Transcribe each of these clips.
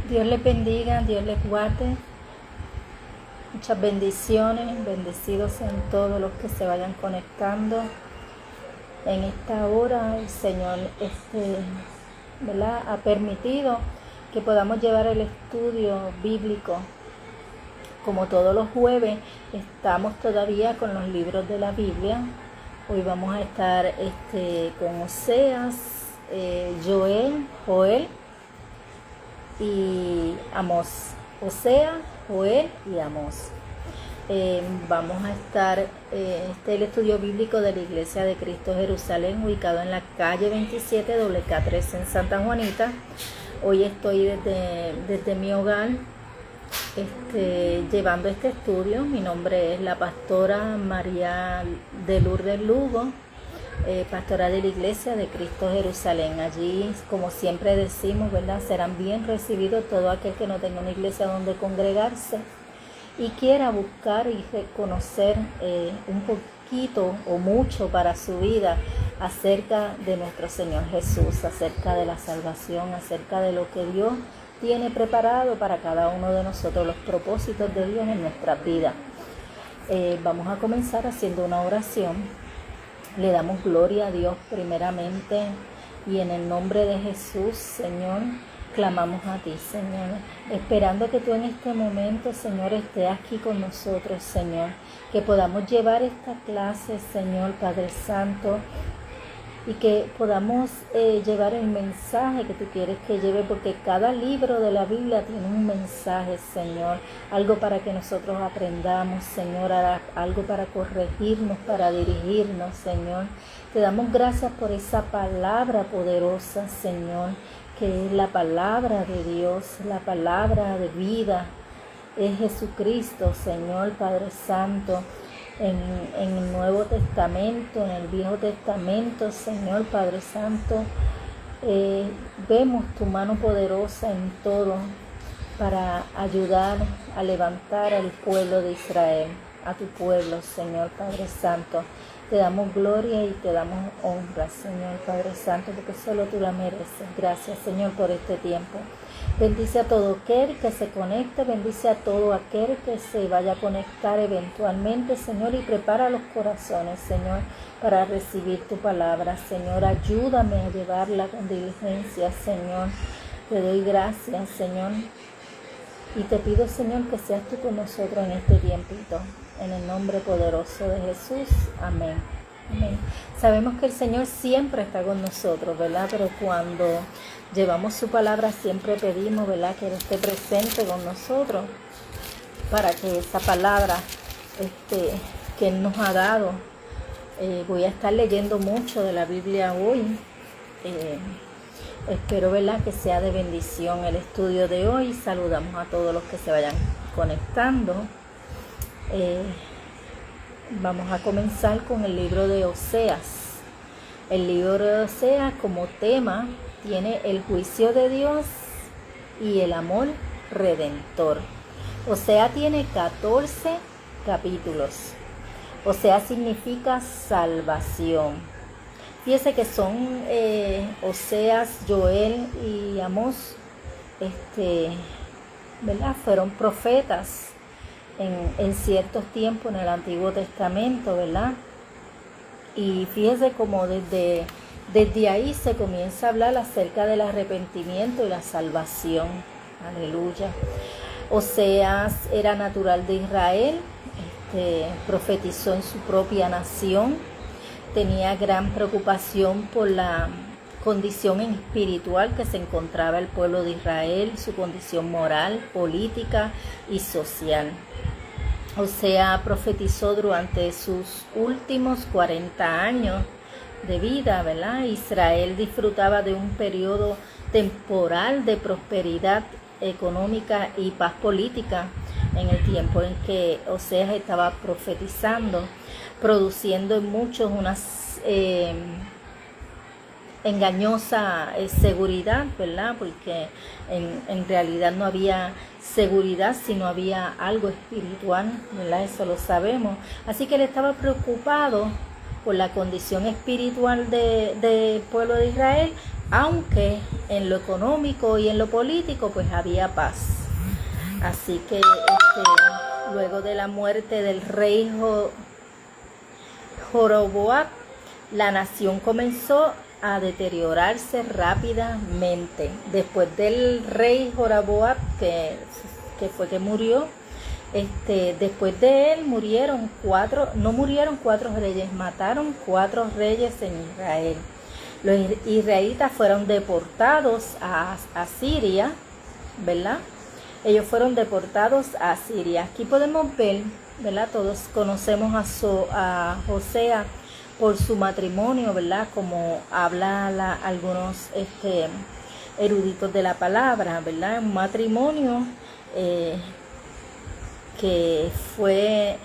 Dios les bendiga, Dios les guarde. Muchas bendiciones, bendecidos sean todos los que se vayan conectando en esta hora. El Señor ¿verdad? Ha permitido que podamos llevar el estudio bíblico. Como todos los jueves, estamos todavía con los libros de la Biblia. Hoy vamos a estar con Oseas, Joel y Amós. Oseas, Joel y Amós. Vamos a estar, el estudio bíblico de la Iglesia de Cristo Jerusalén, ubicado en la calle 27 WK3 en Santa Juanita. Hoy estoy desde mi hogar llevando este estudio. Mi nombre es la pastora María de Lourdes Lugo, pastora de la Iglesia de Cristo Jerusalén. Allí, como siempre decimos, ¿verdad?, serán bien recibidos todo aquel que no tenga una iglesia donde congregarse y quiera buscar y reconocer un poquito o mucho para su vida acerca de nuestro Señor Jesús, acerca de la salvación, acerca de lo que Dios tiene preparado para cada uno de nosotros, los propósitos de Dios en nuestra vida. Vamos a comenzar haciendo una oración. Le damos gloria a Dios primeramente y en el nombre de Jesús, Señor, clamamos a ti, Señor, esperando que tú en este momento, Señor, estés aquí con nosotros, Señor, que podamos llevar esta clase, Señor, Padre Santo, y que podamos llevar el mensaje que tú quieres que lleve, porque cada libro de la Biblia tiene un mensaje, Señor, algo para que nosotros aprendamos, Señor, algo para corregirnos, para dirigirnos, Señor. Te damos gracias por esa palabra poderosa, Señor, que es la palabra de Dios, la palabra de vida, es Jesucristo, Señor, Padre Santo. En el Nuevo Testamento, en el Viejo Testamento, Señor Padre Santo, vemos tu mano poderosa en todo para ayudar a levantar al pueblo de Israel, a tu pueblo, Señor Padre Santo. Te damos gloria y te damos honra, Señor Padre Santo, porque solo tú la mereces. Gracias, Señor, por este tiempo. Bendice a todo aquel que se conecte, bendice a todo aquel que se vaya a conectar eventualmente, Señor, y prepara los corazones, Señor, para recibir tu palabra. Señor, ayúdame a llevarla con diligencia, Señor. Te doy gracias, Señor, y te pido, Señor, que seas tú con nosotros en este tiempito. En el nombre poderoso de Jesús. Amén. Amén. Sabemos que el Señor siempre está con nosotros, ¿verdad? Pero cuando llevamos su palabra siempre pedimos, ¿verdad?, que Él esté presente con nosotros para que esa palabra que Él nos ha dado, voy a estar leyendo mucho de la Biblia hoy. Espero, ¿verdad?, que sea de bendición el estudio de hoy. Saludamos a todos los que se vayan conectando. Vamos a comenzar con el libro de Oseas. El libro de Oseas como tema tiene el juicio de Dios y el amor redentor. Oseas tiene 14 capítulos. Oseas significa salvación. Fíjese que son Oseas, Joel y Amós, ¿verdad?, fueron profetas en ciertos tiempos en el Antiguo Testamento, ¿verdad? Y fíjese como desde ahí se comienza a hablar acerca del arrepentimiento y la salvación. Aleluya. Oseas era natural de Israel, profetizó en su propia nación, tenía gran preocupación por la condición espiritual que se encontraba el pueblo de Israel, su condición moral, política y social. Oseas profetizó durante sus últimos 40 años de vida, ¿verdad? Israel disfrutaba de un periodo temporal de prosperidad económica y paz política en el tiempo en que Oseas estaba profetizando, produciendo en muchos una engañosa seguridad, ¿verdad? Porque en realidad no había seguridad, sino había algo espiritual, ¿verdad? Eso lo sabemos. Así que él estaba preocupado por la condición espiritual del pueblo de Israel aunque en lo económico y en lo político pues había paz. Así que luego de la muerte del rey Joroboam, la nación comenzó a deteriorarse rápidamente. Después del rey Joroboam, que fue que murió, después de él no murieron 4 reyes, mataron 4 reyes en Israel. Los israelitas fueron deportados a Siria, ¿verdad? Ellos fueron deportados a Siria. Aquí podemos ver, ¿verdad? Todos conocemos a Osea por su matrimonio, ¿verdad? Como habla algunos eruditos de la palabra, ¿verdad? Un matrimonio que fue,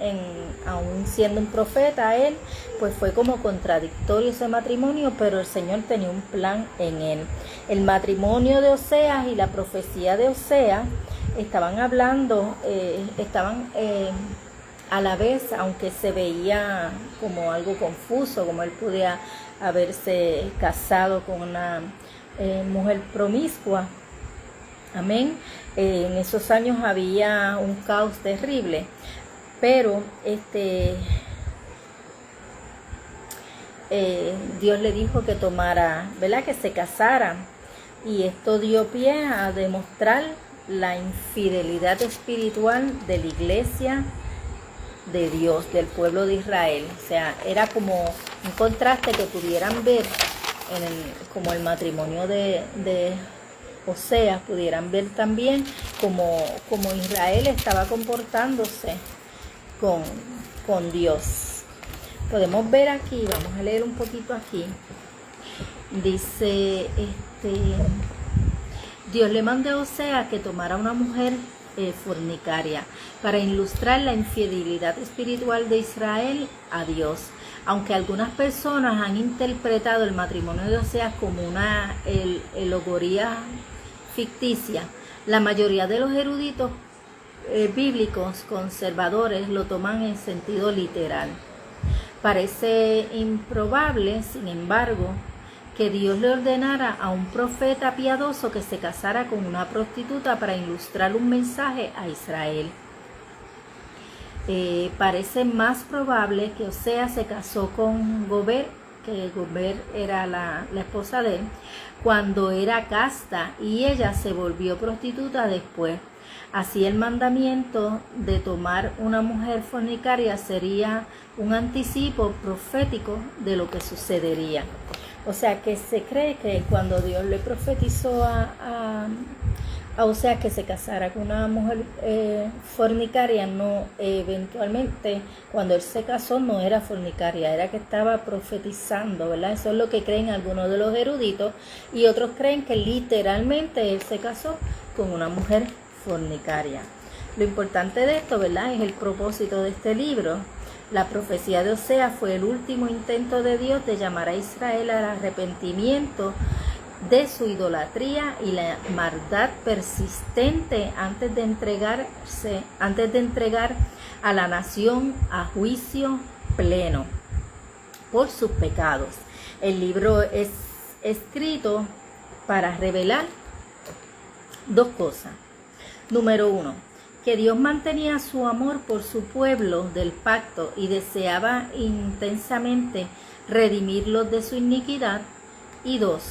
aún siendo un profeta él, pues fue como contradictorio ese matrimonio, pero el Señor tenía un plan en él. El matrimonio de Oseas y la profecía de Oseas estaban hablando, a la vez, aunque se veía como algo confuso, como él podía haberse casado con una mujer promiscua. Amén. En esos años había un caos terrible, pero Dios le dijo que tomara, ¿verdad? Que se casara, y esto dio pie a demostrar la infidelidad espiritual de la iglesia de Dios, del pueblo de Israel. O sea, era como un contraste que pudieran ver como el matrimonio de Oseas, pudieran ver también como Israel estaba comportándose con Dios. Podemos ver aquí, vamos a leer un poquito aquí. Dice, Dios le mandó a Oseas que tomara una mujer fornicaria para ilustrar la infidelidad espiritual de Israel a Dios. Aunque algunas personas han interpretado el matrimonio de Oseas como una alegoría ficticia, la mayoría de los eruditos bíblicos conservadores lo toman en sentido literal. Parece improbable, sin embargo, que Dios le ordenara a un profeta piadoso que se casara con una prostituta para ilustrar un mensaje a Israel. Parece más probable que Oseas se casó con Gomer, que Gomer era la esposa de él, cuando era casta, y ella se volvió prostituta después. Así el mandamiento de tomar una mujer fornicaria sería un anticipo profético de lo que sucedería. O sea que se cree que cuando Dios le profetizó a Oseas que se casara con una mujer fornicaria, no, eventualmente cuando él se casó no era fornicaria, era que estaba profetizando, ¿verdad? Eso es lo que creen algunos de los eruditos, y otros creen que literalmente él se casó con una mujer fornicaria. Lo importante de esto, ¿verdad?, es el propósito de este libro. La profecía de Oseas fue el último intento de Dios de llamar a Israel al arrepentimiento de su idolatría y la maldad persistente antes de entregar a la nación a juicio pleno por sus pecados. El libro es escrito para revelar 2 cosas. Número 1, que Dios mantenía su amor por su pueblo del pacto y deseaba intensamente redimirlos de su iniquidad. Y 2,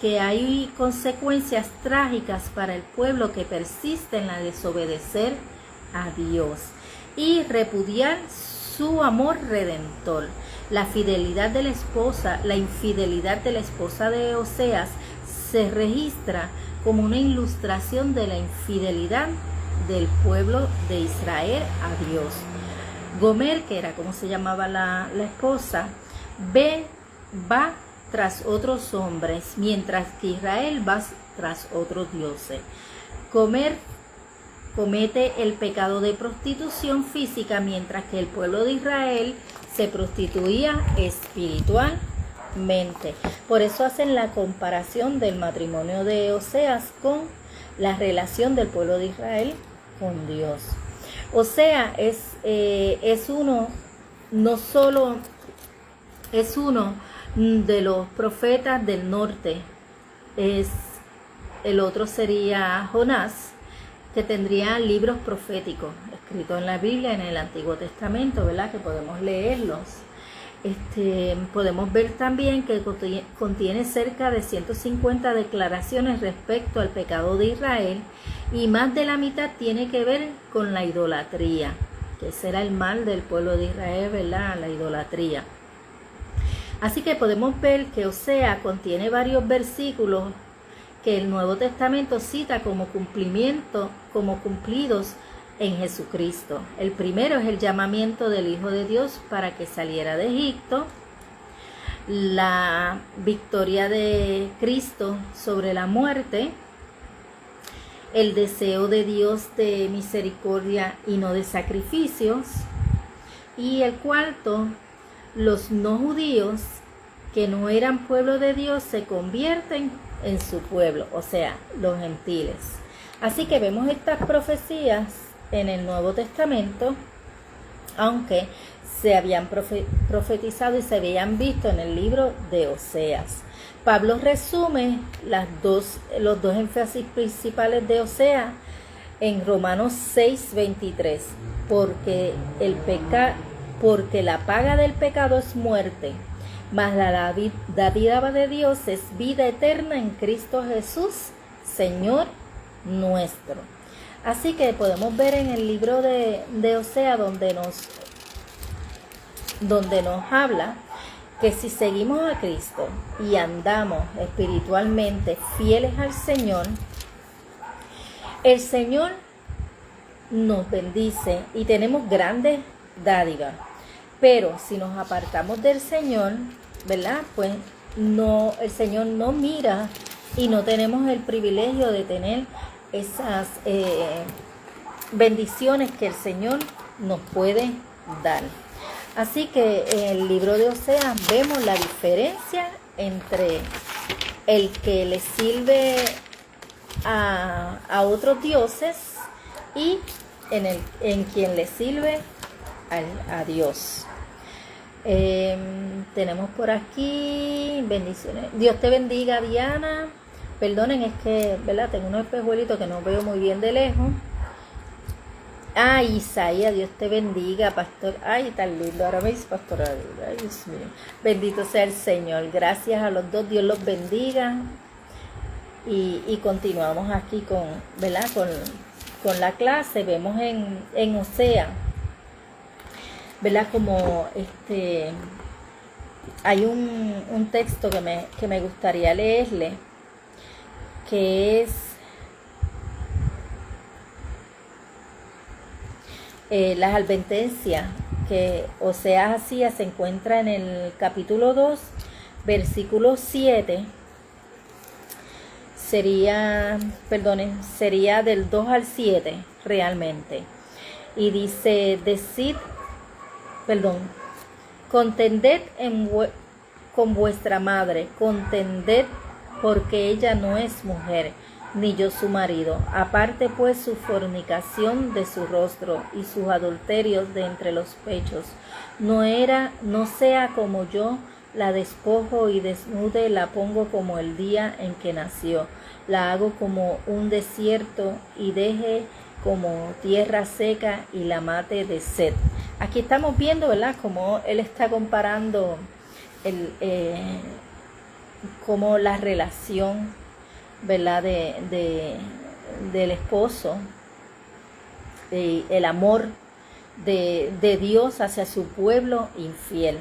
que hay consecuencias trágicas para el pueblo que persiste en la desobedecer a Dios y repudiar su amor redentor. La infidelidad de la esposa de Oseas se registra como una ilustración de la infidelidad del pueblo de Israel a Dios. Gomer, que era como se llamaba la esposa, va tras otros hombres, mientras que Israel va tras otros dioses. Gomer comete el pecado de prostitución física, mientras que el pueblo de Israel se prostituía espiritualmente. Por eso hacen la comparación del matrimonio de Oseas con la relación del pueblo de Israel con Dios. Oseas es uno de los profetas del norte. El otro sería Jonás, que tendría libros proféticos escritos en la Biblia, en el Antiguo Testamento, ¿verdad? Que podemos leerlos. Podemos ver también que contiene cerca de 150 declaraciones respecto al pecado de Israel, y más de la mitad tiene que ver con la idolatría, que ese era el mal del pueblo de Israel, ¿verdad? La idolatría. Así que podemos ver que Osea contiene varios versículos que el Nuevo Testamento cita como cumplimiento, como cumplidos en Jesucristo. El primero es el llamamiento del Hijo de Dios para que saliera de Egipto, la victoria de Cristo sobre la muerte, el deseo de Dios de misericordia y no de sacrificios, y el cuarto, los no judíos que no eran pueblo de Dios se convierten en su pueblo, o sea, los gentiles. Así que vemos estas profecías en el Nuevo Testamento, aunque se habían profetizado y se habían visto en el libro de Oseas. Pablo resume los dos énfasis principales de Oseas en Romanos 6:23, porque la paga del pecado es muerte, mas la dádiva de Dios es vida eterna en Cristo Jesús, Señor nuestro. Así que podemos ver en el libro de Oseas donde nos habla que si seguimos a Cristo y andamos espiritualmente fieles al Señor, el Señor nos bendice y tenemos grandes dádivas. Pero si nos apartamos del Señor, ¿verdad? Pues el Señor no mira y no tenemos el privilegio de tener esas bendiciones que el Señor nos puede dar. Así que en el libro de Oseas vemos la diferencia entre el que le sirve a otros dioses y en quien le sirve a Dios. Tenemos por aquí bendiciones. Dios te bendiga, Diana. Perdonen, es que, ¿verdad? Tengo unos espejuelitos que no veo muy bien de lejos. Isaías, Dios te bendiga, pastor. Ay, tan lindo. Ahora me dice pastor. Ay, Dios mío. Bendito sea el Señor. Gracias a los dos. Dios los bendiga. Y continuamos aquí con, ¿verdad? Con la clase. Vemos en Oseas, ¿verdad? Como hay un texto que me gustaría leerle, que es las advertencias que Oseas hacía. Se encuentra en el capítulo 2, versículo 7. Sería del 2 al 7 realmente. Y dice, contended con vuestra madre, contended porque ella no es mujer, ni yo su marido. Aparte pues su fornicación de su rostro y sus adulterios de entre los pechos. No sea como yo, la despojo y desnude, la pongo como el día en que nació. La hago como un desierto y deje como tierra seca y la mate de sed. Aquí estamos viendo, ¿verdad?, como él está comparando como la relación, ¿verdad?, del esposo, el amor de Dios hacia su pueblo infiel.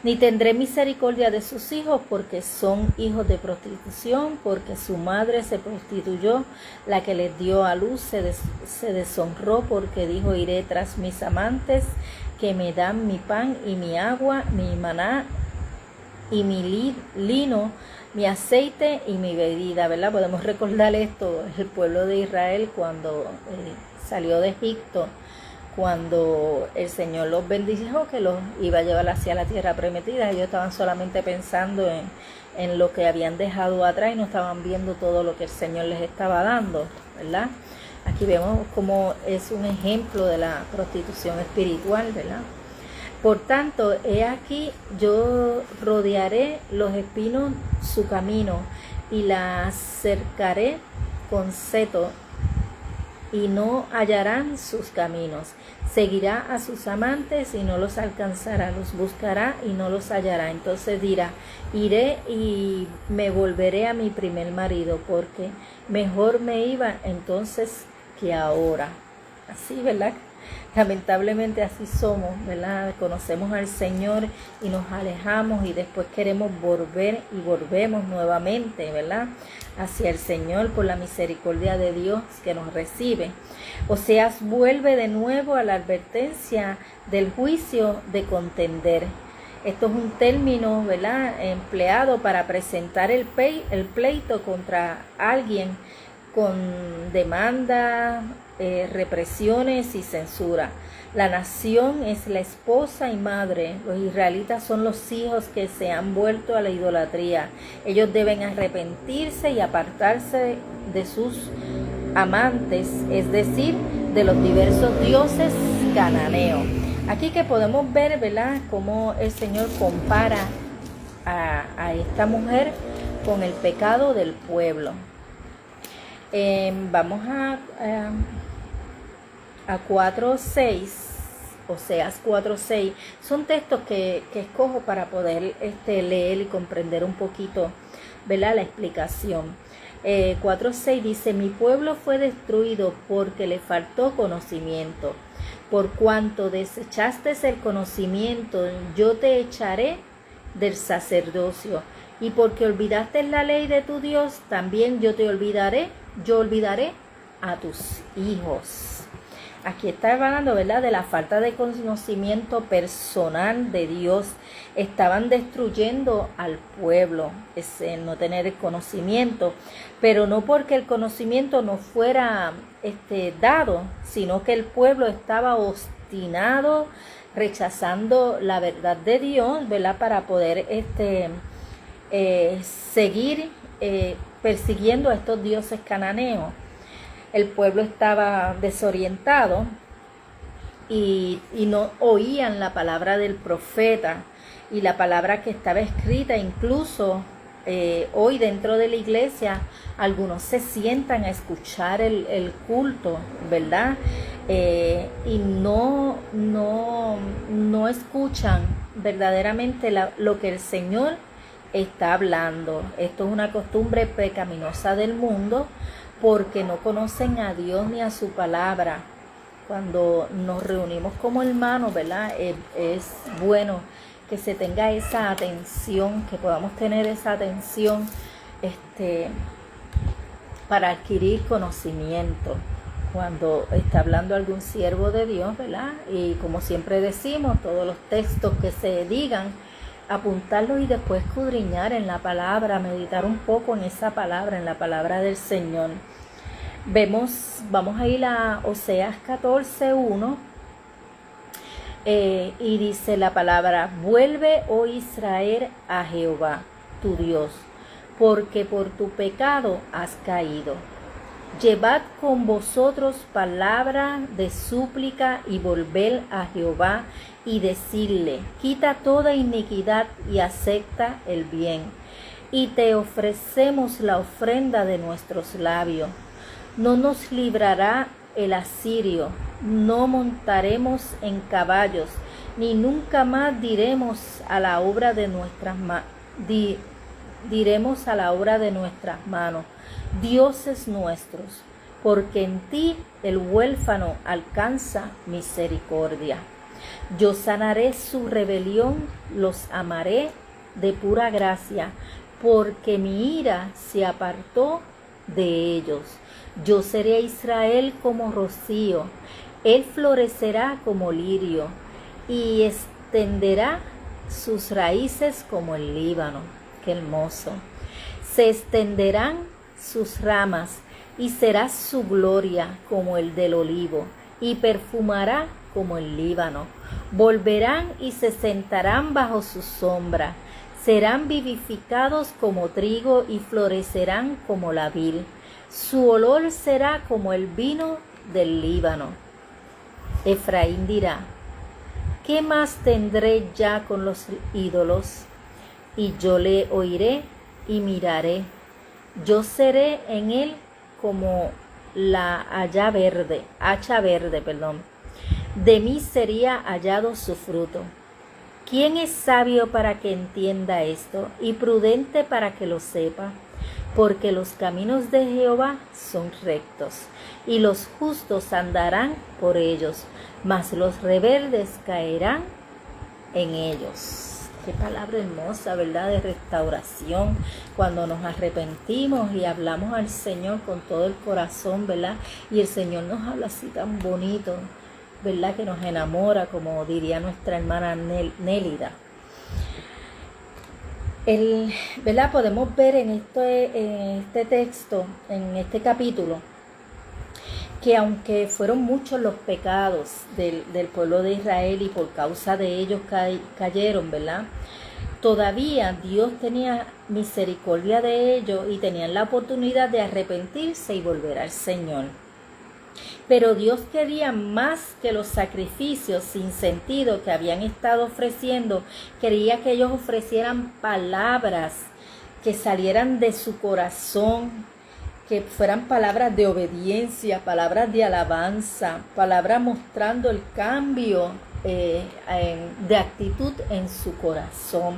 Ni tendré misericordia de sus hijos, porque son hijos de prostitución, porque su madre se prostituyó, la que les dio a luz se deshonró, porque dijo, iré tras mis amantes, que me dan mi pan y mi agua, mi maná y mi lino, mi aceite y mi bebida, ¿verdad? Podemos recordar esto, el pueblo de Israel cuando salió de Egipto, cuando el Señor los bendijo, que los iba a llevar hacia la tierra prometida. Ellos estaban solamente pensando en lo que habían dejado atrás y no estaban viendo todo lo que el Señor les estaba dando, ¿verdad? Aquí vemos como es un ejemplo de la prostitución espiritual, ¿verdad? Por tanto, he aquí, yo rodearé los espinos su camino y la cercaré con seto y no hallarán sus caminos. Seguirá a sus amantes y no los alcanzará, los buscará y no los hallará. Entonces dirá, iré y me volveré a mi primer marido, porque mejor me iba entonces que ahora. Así, ¿verdad? Lamentablemente así somos, ¿verdad? Conocemos al Señor y nos alejamos y después queremos volver y volvemos nuevamente, ¿verdad? Hacia el Señor por la misericordia de Dios que nos recibe. Oseas vuelve de nuevo a la advertencia del juicio de contender. Esto es un término, ¿verdad?, empleado para presentar el pleito contra alguien con demanda, represiones y censura. La nación es la esposa y madre. Los israelitas son los hijos que se han vuelto a la idolatría. Ellos deben arrepentirse y apartarse de sus amantes, es decir, de los diversos dioses cananeos. Aquí que podemos ver, ¿verdad?, cómo el Señor compara a esta mujer con el pecado del pueblo. Vamos a 4:6, Oseas 4:6. Son textos que escojo para poder leer y comprender un poquito, ¿verdad?, la explicación. 4:6 dice: mi pueblo fue destruido porque le faltó conocimiento. Por cuanto desechaste el conocimiento, yo te echaré del sacerdocio. Y porque olvidaste la ley de tu Dios, también yo olvidaré a tus hijos. Aquí está hablando, ¿verdad?, de la falta de conocimiento personal de Dios. Estaban destruyendo al pueblo, es el no tener el conocimiento, pero no porque el conocimiento no fuera dado, sino que el pueblo estaba obstinado, rechazando la verdad de Dios, ¿verdad?, para poder seguir persiguiendo a estos dioses cananeos. El pueblo estaba desorientado y no oían la palabra del profeta y la palabra que estaba escrita. Incluso hoy dentro de la iglesia algunos se sientan a escuchar el culto, ¿verdad? Y no escuchan verdaderamente lo que el Señor está hablando. Esto es una costumbre pecaminosa del mundo, porque no conocen a Dios ni a su palabra. Cuando nos reunimos como hermanos, ¿verdad?, es bueno que se tenga esa atención, que podamos tener esa atención para adquirir conocimiento. Cuando está hablando algún siervo de Dios, ¿verdad?, y como siempre decimos, todos los textos que se digan, apuntarlos y después escudriñar en la palabra, meditar un poco en esa palabra, en la palabra del Señor. Vamos a ir a Oseas 14:1 y dice la palabra: vuelve, oh Israel, a Jehová, tu Dios, porque por tu pecado has caído. Llevad con vosotros palabra de súplica y volved a Jehová y decirle: quita toda iniquidad y acepta el bien. Y te ofrecemos la ofrenda de nuestros labios. No nos librará el asirio, no montaremos en caballos, ni nunca más diremos a la obra de nuestras manos, dioses nuestros, porque en ti el huérfano alcanza misericordia. Yo sanaré su rebelión, los amaré de pura gracia, porque mi ira se apartó de ellos. Yo seré a Israel como rocío, él florecerá como lirio y extenderá sus raíces como el Líbano. Qué hermoso. Se extenderán sus ramas y será su gloria como el del olivo y perfumará como el Líbano. Volverán y se sentarán bajo su sombra. Serán vivificados como trigo y florecerán como la vid. Su olor será como el vino del Líbano. Efraín dirá: ¿Qué más tendré ya con los ídolos? Y yo le oiré y miraré. Yo seré en él como la hacha verde, perdón. De mí sería hallado su fruto. ¿Quién es sabio para que entienda esto y prudente para que lo sepa? Porque los caminos de Jehová son rectos, y los justos andarán por ellos, mas los rebeldes caerán en ellos. Qué palabra hermosa, ¿verdad? De restauración, cuando nos arrepentimos y hablamos al Señor con todo el corazón, ¿verdad? Y el Señor nos habla así tan bonito, ¿verdad? Que nos enamora, como diría nuestra hermana Nélida. ¿Verdad? Podemos ver en este texto, en este capítulo, que aunque fueron muchos los pecados del pueblo de Israel y por causa de ellos cayeron, ¿verdad? Todavía Dios tenía misericordia de ellos y tenían la oportunidad de arrepentirse y volver al Señor. Pero Dios quería más que los sacrificios sin sentido que habían estado ofreciendo. Quería que ellos ofrecieran palabras que salieran de su corazón, que fueran palabras de obediencia, palabras de alabanza, palabras mostrando el cambio de actitud en su corazón,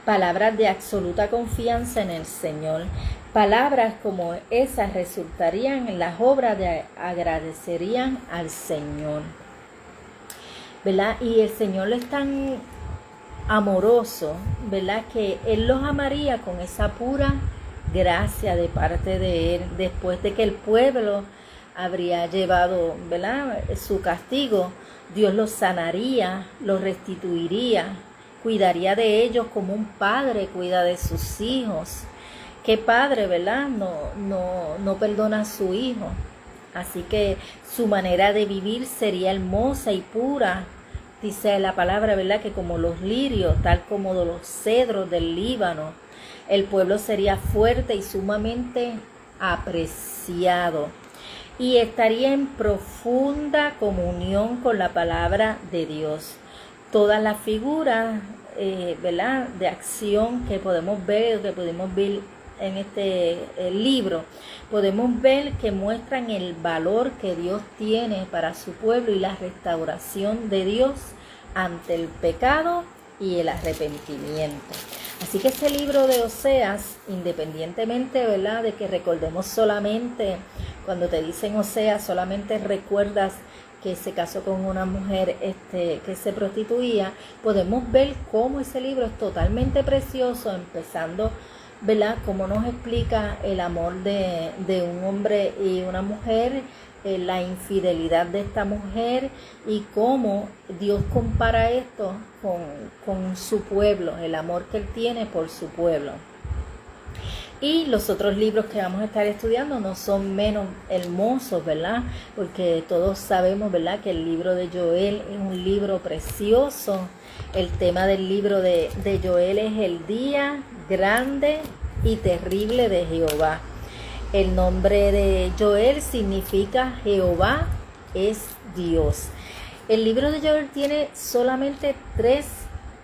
palabras de absoluta confianza en el Señor. Palabras como esas resultarían en las obras de agradecerían al Señor, ¿verdad? Y el Señor es tan amoroso, ¿verdad? Que Él los amaría con esa pura gracia de parte de Él, después de que el pueblo habría llevado, ¿verdad?, su castigo. Dios los sanaría, los restituiría, cuidaría de ellos como un padre cuida de sus hijos. ¿Qué padre, verdad? No perdona a su hijo. Así que su manera de vivir sería hermosa y pura. Dice la palabra, ¿verdad?, que como los lirios, tal como los cedros del Líbano, el pueblo sería fuerte y sumamente apreciado. Y estaría en profunda comunión con la palabra de Dios. Todas las figuras, ¿verdad?, de acción que podemos ver en este libro, podemos ver que muestran el valor que Dios tiene para su pueblo y la restauración de Dios ante el pecado y el arrepentimiento. Así que este libro de Oseas, independientemente, ¿verdad?, de que recordemos solamente, cuando te dicen Oseas, solamente recuerdas que se casó con una mujer que se prostituía, podemos ver cómo ese libro es totalmente precioso, empezando, ¿verdad?, cómo nos explica el amor de un hombre y una mujer, la infidelidad de esta mujer y cómo Dios compara esto con su pueblo, el amor que Él tiene por su pueblo. Y los otros libros que vamos a estar estudiando no son menos hermosos, ¿verdad? Porque todos sabemos, ¿verdad?, que el libro de Joel es un libro precioso. El tema del libro de Joel es el día grande y terrible de Jehová. El nombre de Joel significa Jehová es Dios. El libro de Joel tiene solamente 3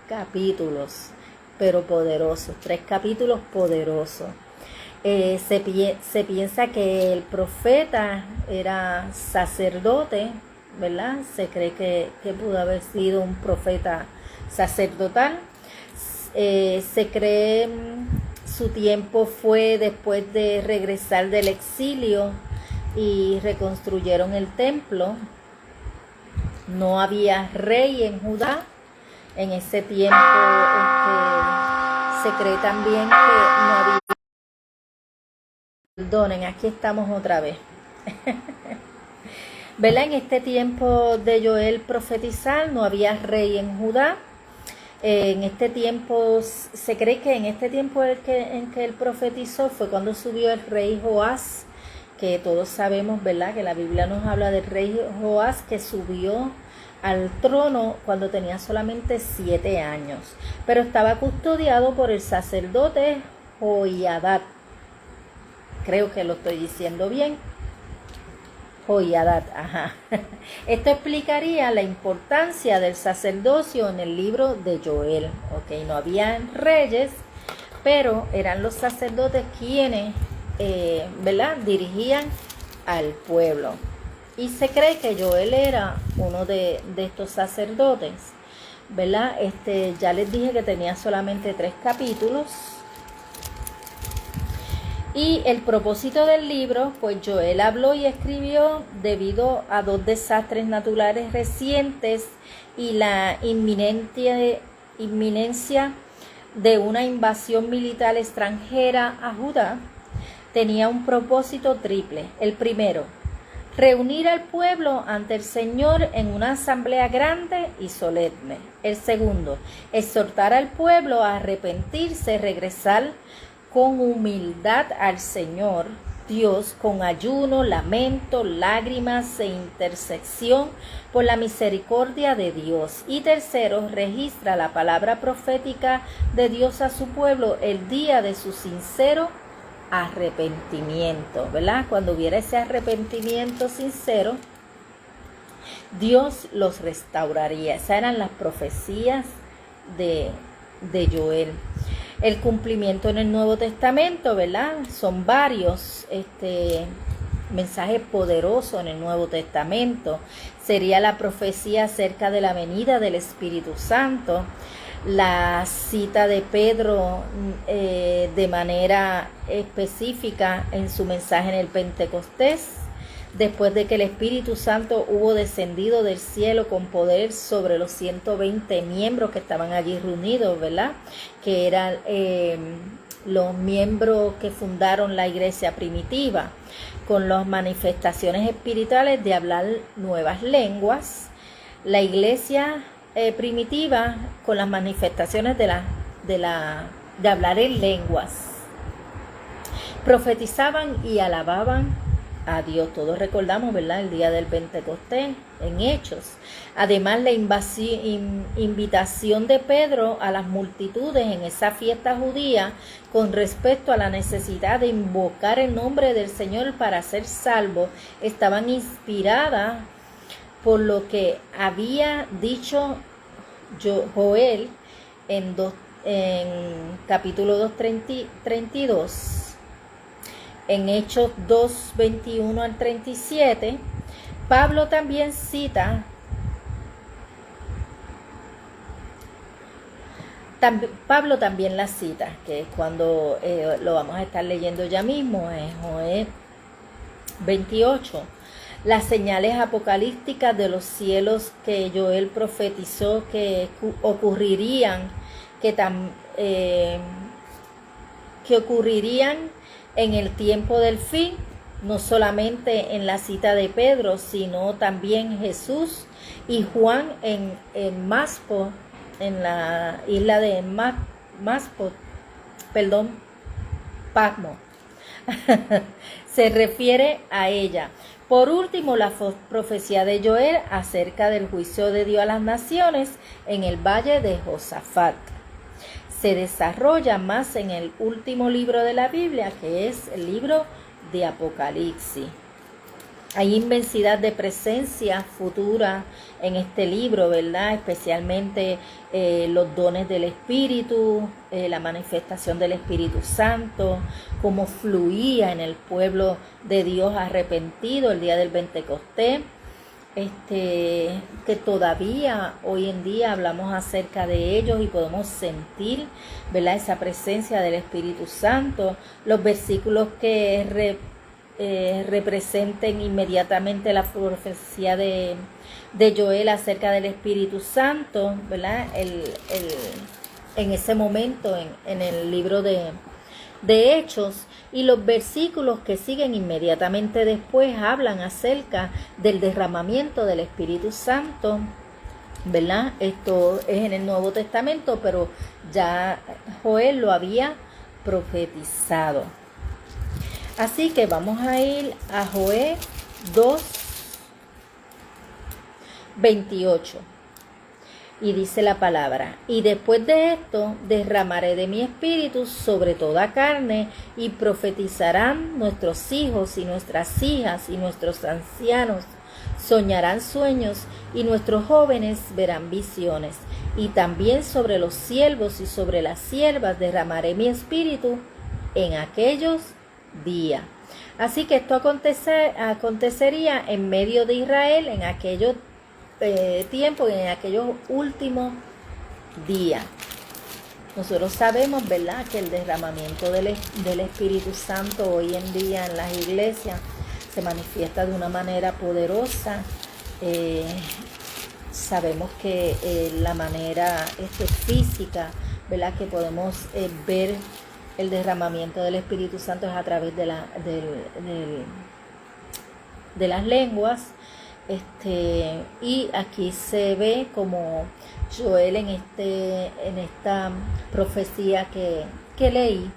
capítulos, pero poderosos, 3 capítulos poderosos. Se piensa que el profeta era sacerdote, ¿verdad? Se cree que pudo haber sido un profeta sacerdotal. Se cree su tiempo fue después de regresar del exilio y reconstruyeron el templo. No había rey en Judá. En ese tiempo se cree también que no había... Perdonen, aquí estamos otra vez. ¿Verdad? En este tiempo de Joel profetizar no había rey en Judá. En este tiempo, se cree que en este tiempo en que él profetizó fue cuando subió el rey Joás, que todos sabemos, ¿verdad?, que la Biblia nos habla del rey Joás que subió al trono cuando tenía solamente 7 años, pero estaba custodiado por el sacerdote Joiada. Creo que lo estoy diciendo bien. Joiadat, ajá. Esto explicaría la importancia del sacerdocio en el libro de Joel. Ok, no habían reyes, pero eran los sacerdotes quienes, ¿verdad?, dirigían al pueblo. Y se cree que Joel era uno de estos sacerdotes, ¿verdad? Ya les dije que tenía solamente 3 capítulos. Y el propósito del libro, pues Joel habló y escribió debido a 2 desastres naturales recientes y la inminencia de una invasión militar extranjera a Judá. Tenía un propósito triple. El primero, reunir al pueblo ante el Señor en una asamblea grande y solemne. El segundo, exhortar al pueblo a arrepentirse, regresar con humildad al Señor Dios, con ayuno, lamento, lágrimas e intercesión por la misericordia de Dios. Y tercero, registra la palabra profética de Dios a su pueblo el día de su sincero arrepentimiento, ¿verdad? Cuando hubiera ese arrepentimiento sincero, Dios los restauraría. Esas eran las profecías de Joel. El cumplimiento en el Nuevo Testamento, ¿verdad? Son varios mensajes poderosos en el Nuevo Testamento. Sería la profecía acerca de la venida del Espíritu Santo, la cita de Pedro de manera específica en su mensaje en el Pentecostés, después de que el Espíritu Santo hubo descendido del cielo con poder sobre los 120 miembros que estaban allí reunidos, ¿verdad? Que eran los miembros que fundaron la iglesia primitiva, con las manifestaciones espirituales de hablar nuevas lenguas. La iglesia primitiva con las manifestaciones de hablar en lenguas. Profetizaban y alababan a Dios. Todos recordamos, ¿verdad?, el día del Pentecostés en Hechos. Además, la invitación de Pedro a las multitudes en esa fiesta judía con respecto a la necesidad de invocar el nombre del Señor para ser salvo, estaban inspiradas por lo que había dicho Joel en capítulo 2:32. En Hechos 2:21 al 37, Pablo también cita, Pablo también la cita, que es cuando lo vamos a estar leyendo ya mismo, en Joel 28. Las señales apocalípticas de los cielos que Joel profetizó que ocurrirían, que ocurrirían en el tiempo del fin, no solamente en la cita de Pedro, sino también Jesús y Juan en Maspo, en la isla de Patmos. Se refiere a ella. Por último, la profecía de Joel acerca del juicio de Dios a las naciones en el valle de Josafat se desarrolla más en el último libro de la Biblia, que es el libro de Apocalipsis. Hay inmensidad de presencia futura en este libro, ¿verdad? Especialmente los dones del Espíritu, la manifestación del Espíritu Santo, cómo fluía en el pueblo de Dios arrepentido el día del Pentecostés. Que todavía hoy en día hablamos acerca de ellos y podemos sentir, ¿verdad?, esa presencia del Espíritu Santo. Los versículos que representen inmediatamente la profecía de Joel acerca del Espíritu Santo, ¿verdad? En ese momento en el libro de Hechos, y los versículos que siguen inmediatamente después hablan acerca del derramamiento del Espíritu Santo, ¿verdad? Esto es en el Nuevo Testamento, pero ya Joel lo había profetizado. Así que vamos a ir a Joel 2:28. Y dice la palabra, y después de esto derramaré de mi espíritu sobre toda carne, y profetizarán nuestros hijos y nuestras hijas, y nuestros ancianos soñarán sueños, y nuestros jóvenes verán visiones. Y también sobre los siervos y sobre las siervas derramaré mi espíritu en aquellos días. Así que esto acontecería en medio de Israel en aquellos tiempos, en aquellos últimos días. Nosotros sabemos, ¿verdad?, que el derramamiento del Espíritu Santo hoy en día en las iglesias se manifiesta de una manera poderosa. Sabemos que la manera física, ¿verdad?, que podemos ver el derramamiento del Espíritu Santo es a través de las lenguas. Y aquí se ve como Joel en esta profecía que leí,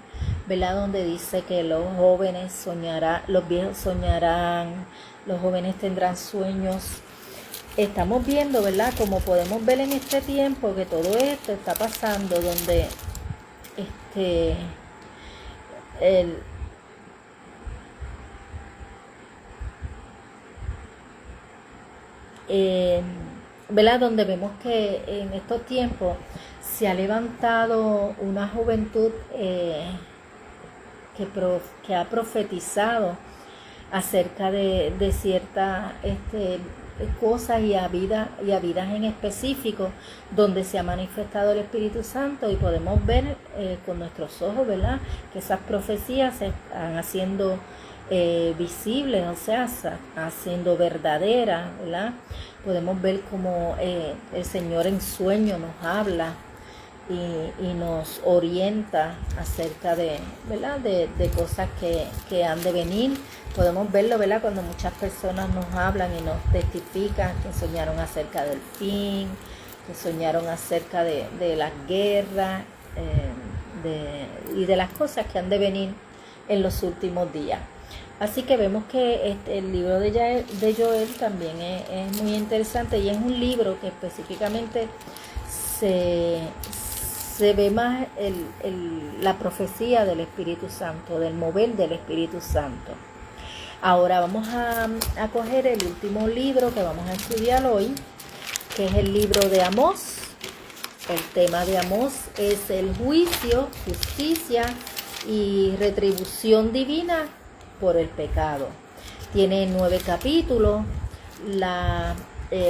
¿verdad?, donde dice que los jóvenes soñarán, los viejos soñarán, los jóvenes tendrán sueños. Estamos viendo, ¿verdad?, como podemos ver en este tiempo que todo esto está pasando, donde ¿verdad?, donde vemos que en estos tiempos se ha levantado una juventud que ha profetizado acerca de ciertas cosas y a vidas en específico, donde se ha manifestado el Espíritu Santo, y podemos ver con nuestros ojos, ¿verdad?, que esas profecías se están haciendo visibles, o sea, haciendo verdaderas, ¿verdad? Podemos ver cómo el Señor en sueño nos habla y nos orienta acerca de, ¿verdad?, de cosas que han de venir. Podemos verlo, ¿verdad?, cuando muchas personas nos hablan y nos testifican que soñaron acerca del fin, que soñaron acerca de las guerras y de las cosas que han de venir en los últimos días. Así que vemos que el libro de Joel también es muy interesante, y es un libro que específicamente se ve más la profecía del Espíritu Santo, del mover del Espíritu Santo. Ahora vamos a coger el último libro que vamos a estudiar hoy, que es el libro de Amós. El tema de Amós es el juicio, justicia y retribución divina por el pecado. Tiene 9 capítulos.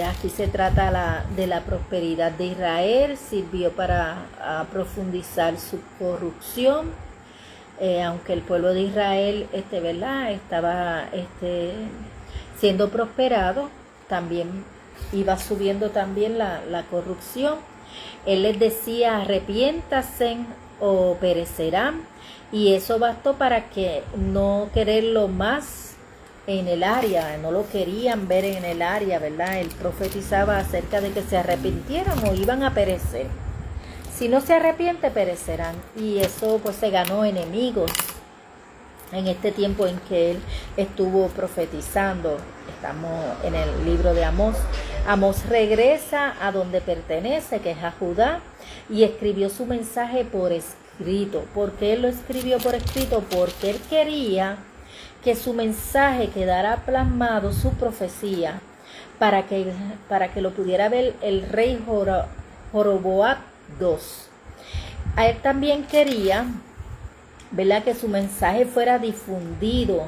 Aquí se trata de la prosperidad de Israel. Sirvió para profundizar su corrupción, aunque el pueblo de Israel ¿verdad?, estaba siendo prosperado, también iba subiendo también la corrupción. Él les decía: arrepiéntanse o perecerán, y eso bastó para que no quererlo más en el área, no lo querían ver en el área, ¿verdad? Él profetizaba acerca de que se arrepintieran o iban a perecer. Si no se arrepiente, perecerán. Y eso pues se ganó enemigos en este tiempo en que él estuvo profetizando. Estamos en el libro de Amós. Amós regresa a donde pertenece, que es a Judá, y escribió su mensaje por escrito. ¿Por qué él lo escribió por escrito? Porque él quería que su mensaje quedara plasmado, su profecía, para que lo pudiera ver el rey Joroboam II. A él también quería, ¿verdad?, que su mensaje fuera difundido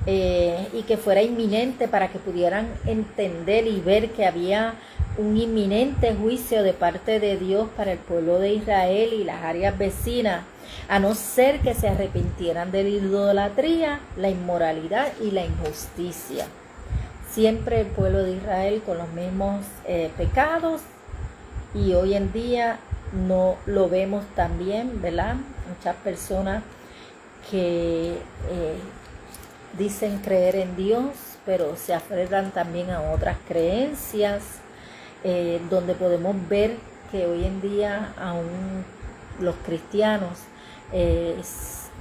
y que fuera inminente, para que pudieran entender y ver que había un inminente juicio de parte de Dios para el pueblo de Israel y las áreas vecinas, a no ser que se arrepintieran de la idolatría, la inmoralidad y la injusticia. Siempre el pueblo de Israel con los mismos pecados, y hoy en día no lo vemos también, ¿verdad? Muchas personas que dicen creer en Dios, pero se aferran también a otras creencias, donde podemos ver que hoy en día aún los cristianos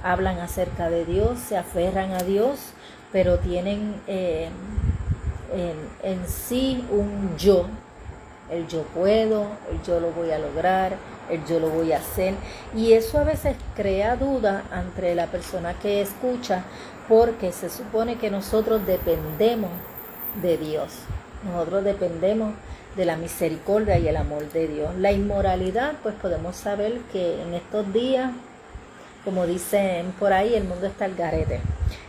hablan acerca de Dios, se aferran a Dios, pero tienen en sí un yo, el yo puedo, el yo lo voy a lograr, el yo lo voy a hacer. Y eso a veces crea duda entre la persona que escucha, porque se supone que nosotros dependemos de Dios. Nosotros dependemos de la misericordia y el amor de Dios. La inmoralidad, pues podemos saber que en estos días, como dicen por ahí, el mundo está al garete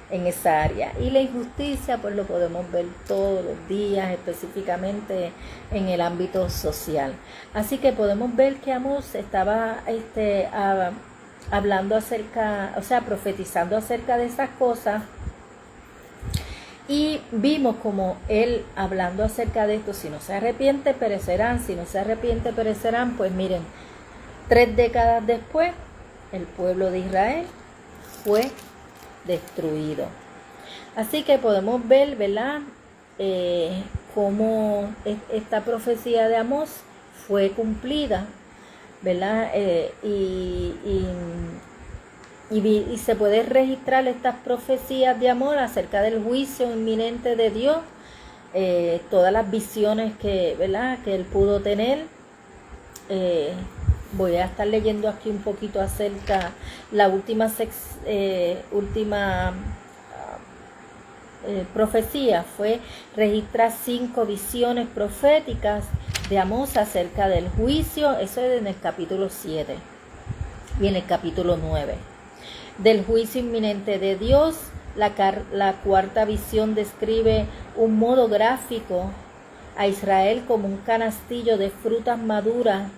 en esa área. Y la injusticia, pues lo podemos ver todos los días, específicamente en el ámbito social. Así que podemos ver que Amós estaba hablando acerca, profetizando acerca de esas cosas. Y vimos como él hablando acerca de esto: si no se arrepiente perecerán, si no se arrepiente perecerán. Pues miren, 3 décadas después, el pueblo de Israel fue destruido. Así que podemos ver, ¿verdad?, cómo esta profecía de Amós fue cumplida, ¿verdad? Y se puede registrar estas profecías de Amós acerca del juicio inminente de Dios, todas las visiones que, ¿verdad?, que él pudo tener. Voy a estar leyendo aquí un poquito acerca la última profecía fue registrar 5 visiones proféticas de Amós acerca del juicio. Eso es en el capítulo 7 y en el capítulo 9. Del juicio inminente de Dios, la 4ª visión describe un modo gráfico a Israel como un canastillo de frutas maduras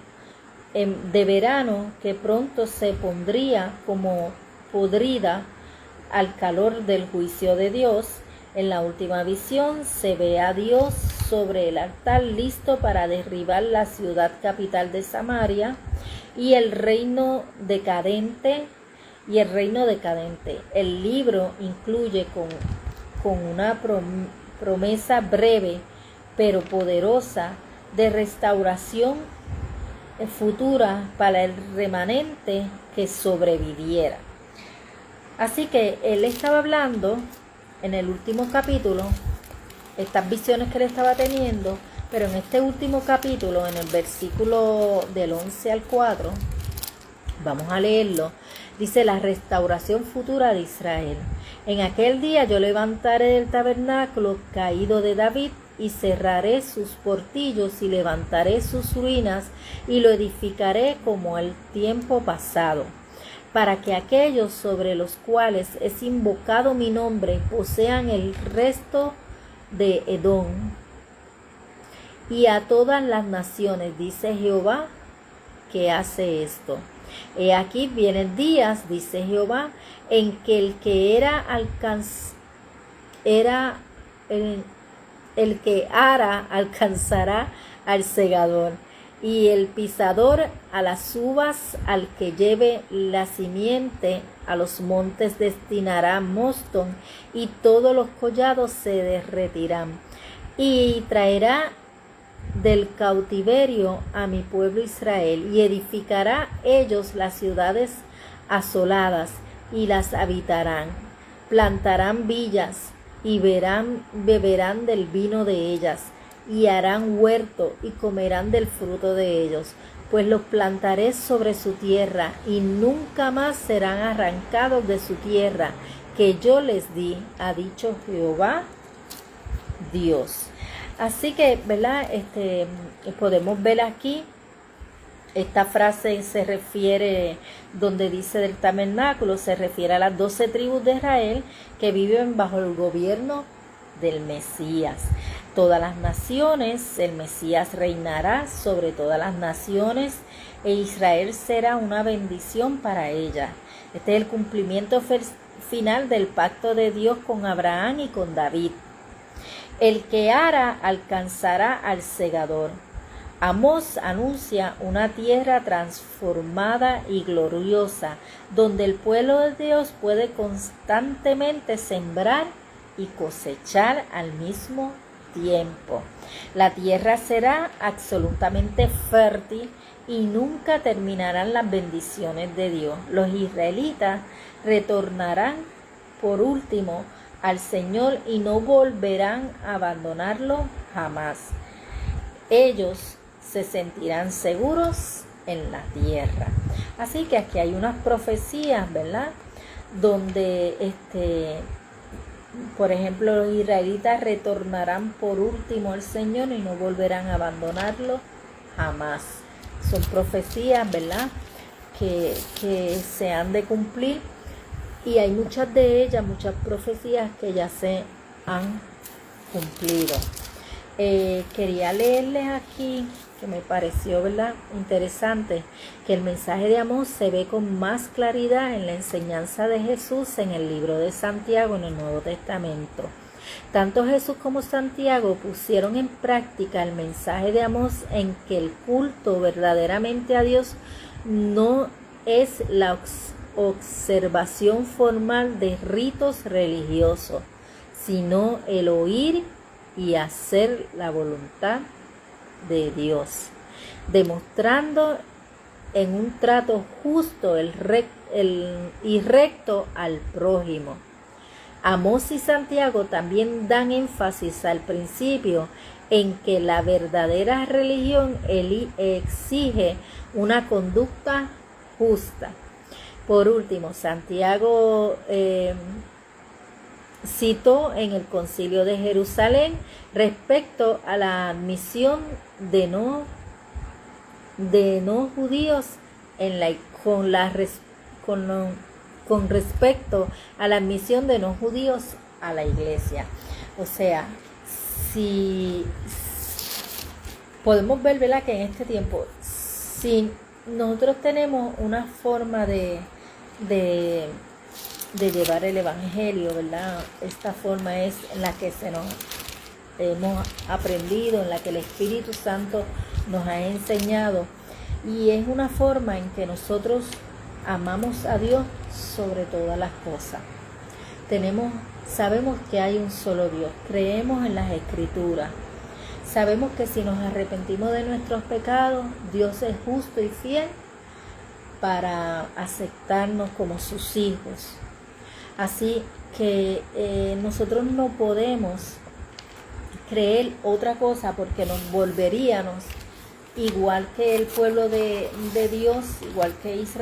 de verano que pronto se pondría como podrida al calor del juicio de Dios. En la última visión se ve a Dios sobre el altar listo para derribar la ciudad capital de Samaria y el reino decadente. El libro incluye con una promesa breve pero poderosa de restauración futura para el remanente que sobreviviera. Así que él estaba hablando en el último capítulo, estas visiones que él estaba teniendo, pero en este último capítulo, en el versículo del 11 al 4, vamos a leerlo. Dice: la restauración futura de Israel. En aquel día yo levantaré el tabernáculo caído de David y cerraré sus portillos y levantaré sus ruinas y lo edificaré como el tiempo pasado, para que aquellos sobre los cuales es invocado mi nombre posean el resto de Edom y a todas las naciones, dice Jehová, que hace esto. He aquí vienen días, dice Jehová, en que el que ara alcanzará al segador, y el pisador a las uvas, al que lleve la simiente a los montes destinará mosto, y todos los collados se derretirán. Y traerá del cautiverio a mi pueblo Israel, y edificará ellos las ciudades asoladas, y las habitarán. Plantarán villas, y beberán del vino de ellas, y harán huerto, y comerán del fruto de ellos, pues los plantaré sobre su tierra, y nunca más serán arrancados de su tierra, que yo les di, ha dicho Jehová Dios. Así que, ¿verdad?, podemos ver aquí, esta frase se refiere, donde dice del tabernáculo, se refiere a las 12 tribus de Israel que viven bajo el gobierno del Mesías. Todas las naciones, el Mesías reinará sobre todas las naciones e Israel será una bendición para ella. Este es el cumplimiento final del pacto de Dios con Abraham y con David. El que ara alcanzará al segador. Amós anuncia una tierra transformada y gloriosa, donde el pueblo de Dios puede constantemente sembrar y cosechar al mismo tiempo. La tierra será absolutamente fértil y nunca terminarán las bendiciones de Dios. Los israelitas retornarán por último al Señor y no volverán a abandonarlo jamás. Ellos se sentirán seguros en la tierra. Así que aquí hay unas profecías, ¿verdad? Donde, por ejemplo, los israelitas retornarán por último al Señor y no volverán a abandonarlo jamás. Son profecías, ¿verdad?, que se han de cumplir, y hay muchas de ellas, muchas profecías que ya se han cumplido. Quería leerles aquí, que me pareció, ¿verdad?, interesante, que el mensaje de Amós se ve con más claridad en la enseñanza de Jesús en el libro de Santiago en el Nuevo Testamento. Tanto Jesús como Santiago pusieron en práctica el mensaje de Amós, en que el culto verdaderamente a Dios no es la observación formal de ritos religiosos, sino el oír y hacer la voluntad de Dios, demostrando en un trato justo y recto al prójimo. Amós y Santiago también dan énfasis al principio en que la verdadera religión exige una conducta justa. Por último, Santiago citó en el Concilio de Jerusalén respecto a la admisión de no judíos con respecto a la admisión de no judíos a la iglesia. O sea, si podemos ver, ¿verdad?, que en este tiempo, si nosotros tenemos una forma de llevar el evangelio, ¿verdad?, esta forma es en la que hemos aprendido, en la que el Espíritu Santo nos ha enseñado, y es una forma en que nosotros amamos a Dios sobre todas las cosas. Sabemos que hay un solo Dios, creemos en las Escrituras, sabemos que si nos arrepentimos de nuestros pecados, Dios es justo y fiel para aceptarnos como sus hijos. Así que nosotros no podemos creer otra cosa, porque nos volveríamos igual que el pueblo de Dios, igual que Israel.